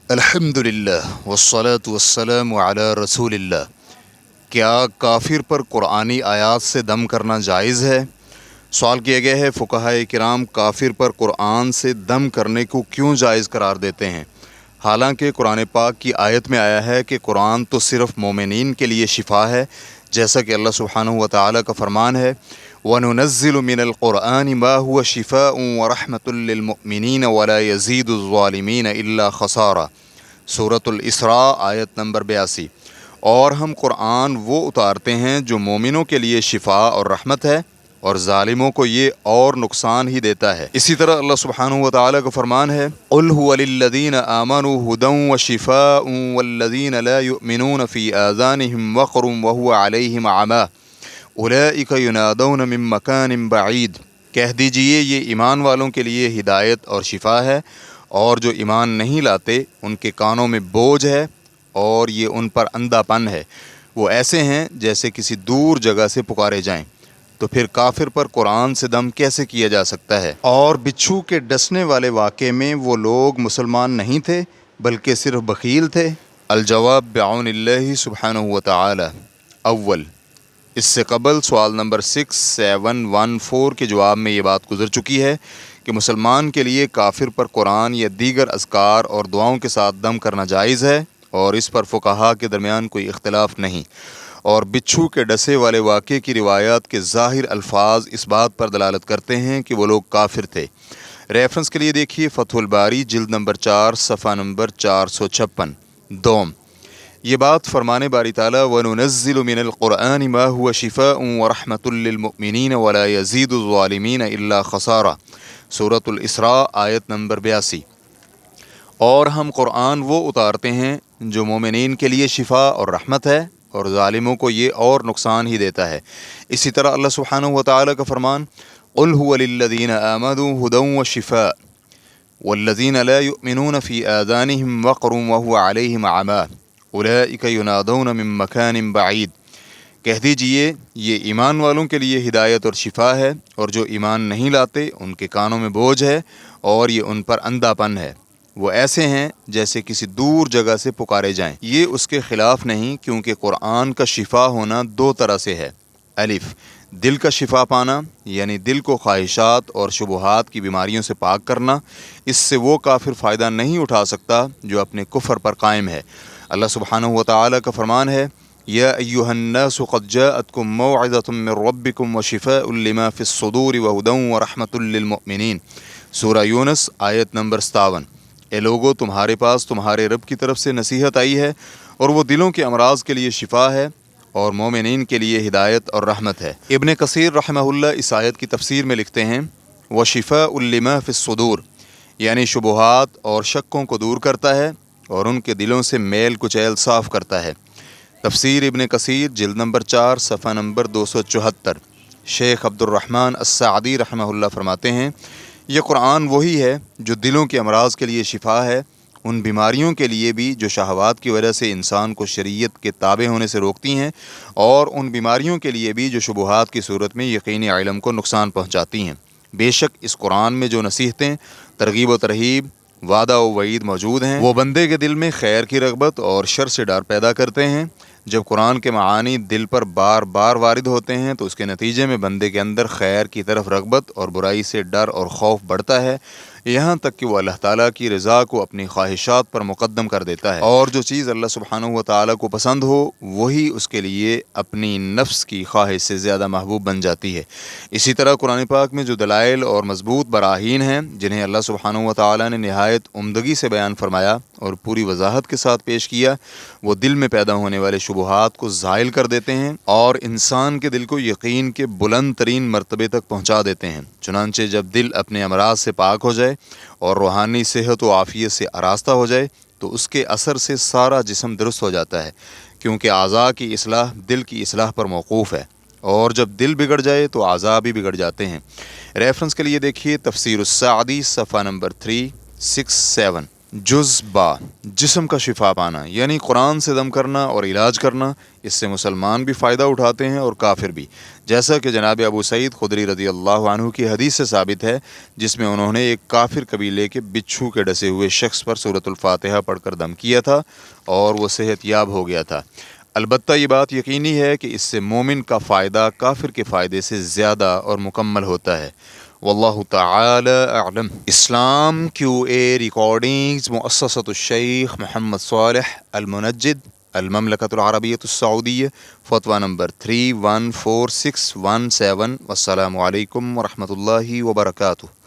الحمدللہ والصلاة والسلام علی رسول اللہ۔ کیا کافر پر قرآنی آیات سے دم کرنا جائز ہے؟ سوال کیا گیا ہے، فقہائے کرام کافر پر قرآن سے دم کرنے کو کیوں جائز قرار دیتے ہیں؟ حالانکہ قرآن پاک کی آیت میں آیا ہے کہ قرآن تو صرف مومنین کے لیے شفا ہے، جیسا کہ اللہ سبحانہ و تعالیٰ کا فرمان ہے وَنُنَزِّلُ مِنَ الْقُرْآنِ مَا هُوَ شِفَاءٌ وَرَحْمَةٌ لِّلْمُؤْمِنِينَ وَلَا يَزِيدُ الظَّالِمِينَ إِلَّا خَسَارًا۔ سورۃ الاسراء آیت نمبر 82۔ اور ہم قرآن وہ اتارتے ہیں جو مومنوں کے لیے شفا اور رحمت ہے، اور ظالموں کو یہ اور نقصان ہی دیتا ہے۔ اسی طرح اللہ سبحانہ و تعالیٰ کا فرمان ہے قُلْ هُوَ لِلَّذِينَ آمَنُوا هُدًى وَشِفَاءٌ وَالَّذِينَ لَا يُؤْمِنُونَ فِي آذَانِهِمْ وَقْرٌ وَهُوَ عَلَيْهِمْ عَمًى أُولَئِكَ يُنَادَوْنَ مِن مَّكَانٍ بَعِيدٍ۔ کہہ دیجئے یہ ایمان والوں کے لیے ہدایت اور شفا ہے، اور جو ایمان نہیں لاتے ان کے کانوں میں بوجھ ہے اور یہ ان پر اندھا پن ہے، وہ ایسے ہیں جیسے کسی دور جگہ سے پکارے جائیں۔ تو پھر کافر پر قرآن سے دم کیسے کیا جا سکتا ہے؟ اور بچھو کے ڈسنے والے واقعے میں وہ لوگ مسلمان نہیں تھے بلکہ صرف بخیل تھے۔ الجواب بعون اللہ سبحانہ و تعالی۔ اول، اس سے قبل سوال نمبر 6714 کے جواب میں یہ بات گزر چکی ہے کہ مسلمان کے لیے کافر پر قرآن یا دیگر اذکار اور دعاؤں کے ساتھ دم کرنا جائز ہے، اور اس پر فقہا کے درمیان کوئی اختلاف نہیں۔ اور بچھو کے ڈسے والے واقعے کی روایات کے ظاہر الفاظ اس بات پر دلالت کرتے ہیں کہ وہ لوگ کافر تھے۔ ریفرنس کے لیے دیکھیے فتح الباری جلد نمبر 4 صفحہ نمبر 456۔ دوم، یہ بات فرمان باری تعالیٰ وَنُنَزِّلُ مِنَ الْقُرْآنِ مَا هُوَ شِفَاءٌ وَرَحْمَةٌ لِّلْمُؤْمِنِينَ وَلَا يَزِيدُ الظَّالِمِينَ إِلَّا خَسَارًا۔ سورۃ الاسراء آیت نمبر 82۔ اور ہم قرآن وہ اتارتے ہیں جو مومنین کے لیے شفا اور رحمت ہے، اور ظالموں کو یہ اور نقصان ہی دیتا ہے۔ اسی طرح اللہ سبحانہ و تعالیٰ کا فرمان قُلْ هُوَ لِلَّذِينَ آمَنُوا هُدًى وَشِفَاءٌ وَالَّذِينَ لَا يُؤْمِنُونَ فِي آذَانِهِمْ وَقْرٌ وَهُوَ عَلَيْهِمْ عَمًى أُولَئِكَ يُنَادَوْنَ مِن مَّكَانٍ بَعِيدٍ۔ کہہ دیجئے یہ ایمان والوں کے لیے ہدایت اور شفا ہے، اور جو ایمان نہیں لاتے ان کے کانوں میں بوجھ ہے اور یہ ان پر اندھا پن ہے، وہ ایسے ہیں جیسے کسی دور جگہ سے پکارے جائیں۔ یہ اس کے خلاف نہیں، کیونکہ قرآن کا شفا ہونا دو طرح سے ہے۔ الف، دل کا شفا پانا، یعنی دل کو خواہشات اور شبہات کی بیماریوں سے پاک کرنا۔ اس سے وہ کافر فائدہ نہیں اٹھا سکتا جو اپنے کفر پر قائم ہے۔ اللہ سبحانہ و تعالیٰ کا فرمان ہے یا ایھا الناس قد جاءتکم موعظۃ من ربکم وشفاء لما فی الصدور وہدی ورحمۃ للمؤمنین۔ سورہ یونس آیت نمبر 57۔ اے لوگو، تمہارے پاس تمہارے رب کی طرف سے نصیحت آئی ہے، اور وہ دلوں کے امراض کے لیے شفا ہے اور مومنین کے لیے ہدایت اور رحمت ہے۔ ابن کثیر رحمہ اللہ اس آیت کی تفسیر میں لکھتے ہیں وَشِفَاءٌ لِّمَا فِي الصُّدُورِ، یعنی شبہات اور شکوں کو دور کرتا ہے اور ان کے دلوں سے میل کچیل صاف کرتا ہے۔ تفسیر ابن کثیر جلد نمبر 4 صفحہ نمبر 274۔ شیخ عبد الرحمن السعدی رحمہ اللہ فرماتے ہیں یہ قرآن وہی ہے جو دلوں کے امراض کے لیے شفا ہے، ان بیماریوں کے لیے بھی جو شہوات کی وجہ سے انسان کو شریعت کے تابع ہونے سے روکتی ہیں، اور ان بیماریوں کے لیے بھی جو شبہات کی صورت میں یقینی علم کو نقصان پہنچاتی ہیں۔ بے شک اس قرآن میں جو نصیحتیں، ترغیب و ترہیب، وعدہ و وعید موجود ہیں، وہ بندے کے دل میں خیر کی رغبت اور شر سے ڈر پیدا کرتے ہیں۔ جب قرآن کے معانی دل پر بار بار وارد ہوتے ہیں تو اس کے نتیجے میں بندے کے اندر خیر کی طرف رغبت اور برائی سے ڈر اور خوف بڑھتا ہے، یہاں تک کہ وہ اللہ تعالیٰ کی رضا کو اپنی خواہشات پر مقدم کر دیتا ہے، اور جو چیز اللہ سبحانہ و تعالیٰ کو پسند ہو وہی اس کے لیے اپنی نفس کی خواہش سے زیادہ محبوب بن جاتی ہے۔ اسی طرح قرآن پاک میں جو دلائل اور مضبوط براہین ہیں جنہیں اللہ سبحانہ و تعالیٰ نے نہایت عمدگی سے بیان فرمایا اور پوری وضاحت کے ساتھ پیش کیا، وہ دل میں پیدا ہونے والے شبہات کو زائل کر دیتے ہیں اور انسان کے دل کو یقین کے بلند ترین مرتبے تک پہنچا دیتے ہیں۔ چنانچہ جب دل اپنے امراض سے پاک ہو جائے اور روحانی صحت و عافیت سے آراستہ ہو جائے تو اس کے اثر سے سارا جسم درست ہو جاتا ہے، کیونکہ اعضاء کی اصلاح دل کی اصلاح پر موقوف ہے، اور جب دل بگڑ جائے تو اعضاء بھی بگڑ جاتے ہیں۔ ریفرنس کے لیے دیکھیے تفسیر السعدی صفحہ نمبر 367۔ جزبا جسم کا شفا پانا، یعنی قرآن سے دم کرنا اور علاج کرنا، اس سے مسلمان بھی فائدہ اٹھاتے ہیں اور کافر بھی، جیسا کہ جناب ابو سعید خدری رضی اللہ عنہ کی حدیث سے ثابت ہے، جس میں انہوں نے ایک کافر قبیلے کے بچھو کے ڈسے ہوئے شخص پر سورۃ الفاتحہ پڑھ کر دم کیا تھا اور وہ صحت یاب ہو گیا تھا۔ البتہ یہ بات یقینی ہے کہ اس سے مومن کا فائدہ کافر کے فائدے سے زیادہ اور مکمل ہوتا ہے۔ واللہ تعالی اعلم۔ اسلام کیو اے ریکارڈنگز مؤسسۃ الشیخ محمد صالح المنجد، المملکۃ العربیۃ السعودیہ، فتویٰ نمبر 314617۔ والسلام علیکم ورحمۃ اللہ وبرکاتہ۔